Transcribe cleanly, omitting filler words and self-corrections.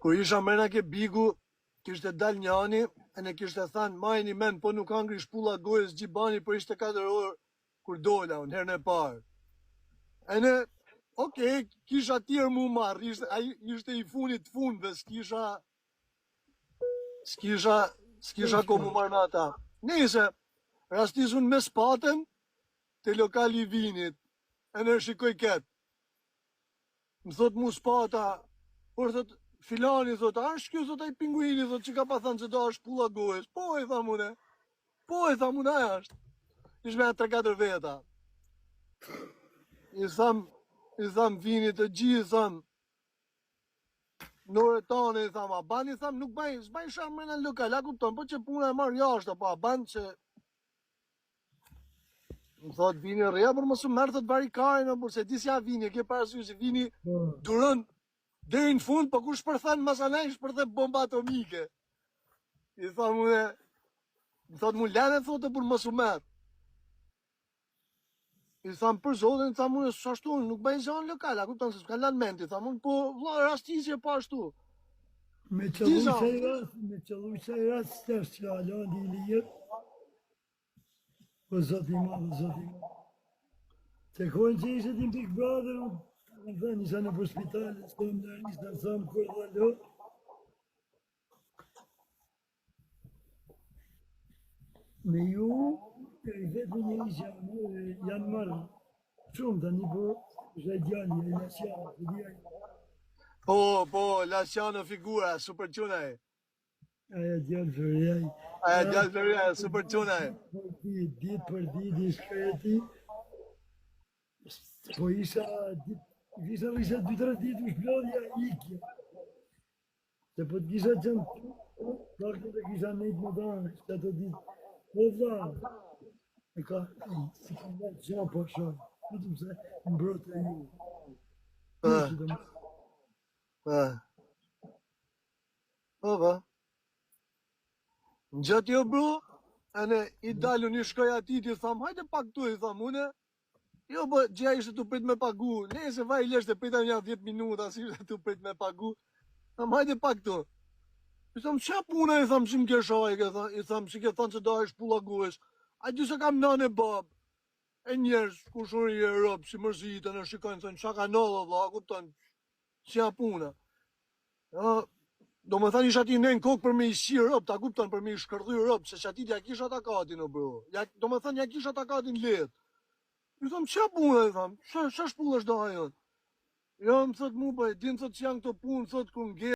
Kur isha mrena ke bigu, kishte dal njani, e ne kishte thanë, majni men, po nuk angri shpulla gojës gjibani për ishte 4 orë, kur dola unë, herën e parë. E ne, okej, kisha tjerë mu marrë, ishte i funit fundve, s'kisha ko mu marrë me ata. Nese, rastizun me spaten, te lokali i vinit, e ne shikoj ketë. Më thot mu spata, por thot, filani thot, a është kjo thot ai pinguini thot që ka pa thënë se do është pulla gojës. Po i tham une. Po i tham une aja është. Ish me 3-4 veta. I tham vini të gjithë, tham. Nore tane i tham, a bani tham nuk baj, s'baj shamre në lokal, a kupton, po që puna e marrë jashtë, po a ban që më thot vini rreja, por mos u merr thot barikarin, por se di s'ja vini, ke parasysh se vini duron deri në fund, po kur shpërthan masanaj shpërthe bomba atomike. I tham une, më thot mu lene thote por mos u merr. I tham për zotin, tham une s'ashtu, nuk bëjnë zonë lokal, a kupton se s'kan lanë menti, tham unë po vlla rastisje po ashtu. Me qëlluj se i rast s'tesh që alon i lijet, po zoti madh. Se kohën që ishte ti Big Brother, më thënë isha në për spital, s'to më nërnis në thëmë kur dhe lo. Me ju, vetë një isha, janë marrë shumë të një po, është e djali, e Lasjano, të djali. Po, Lasjano figura, super qunaj. Aja djallë Floriaj. Aja djallë Floriaj, super qunaj. Ditë për ditë i shkreti, po isha 2-3 ditë u shplodhja ikja. Se po të kisha qënë, praktë të kisha nejtë më danë, që të ditë, po dha, e ka, si ka dhe që po shonë, vetëm se mbrotë e ju. Po. Në gjatë jo bro, e ne i dalu një shkoj ati, ti thamë, hajde pak tu, i thamë, une, jo, bë, gja ishte tu prit me pagu, ne se vaj leshte prita një 10 minuta, si ishte tu prit me pagu, thamë, hajde pak tu. I thamë, qa puna, i thamë, që më keshaj, i thamë, që ke thamë që da është pulla gojës, a dy se kam nane bab, e njerës, ku shuri e Europë, si mërzite, në shikojnë, thënë, qa ka nëllë, vla, kupton, qa puna. Do më thani isha ti në kokë për me i si Europë, ta kupton për me i shkërdhy Europë, se që ati ja kisha takatin, o bro. Do më thani ja kisha takatin letë. I thëmë, qa punë, i thëmë, qa shpull është do ajon? Jo, më thët mu, për, din thët që janë këto punë, thët ku nge.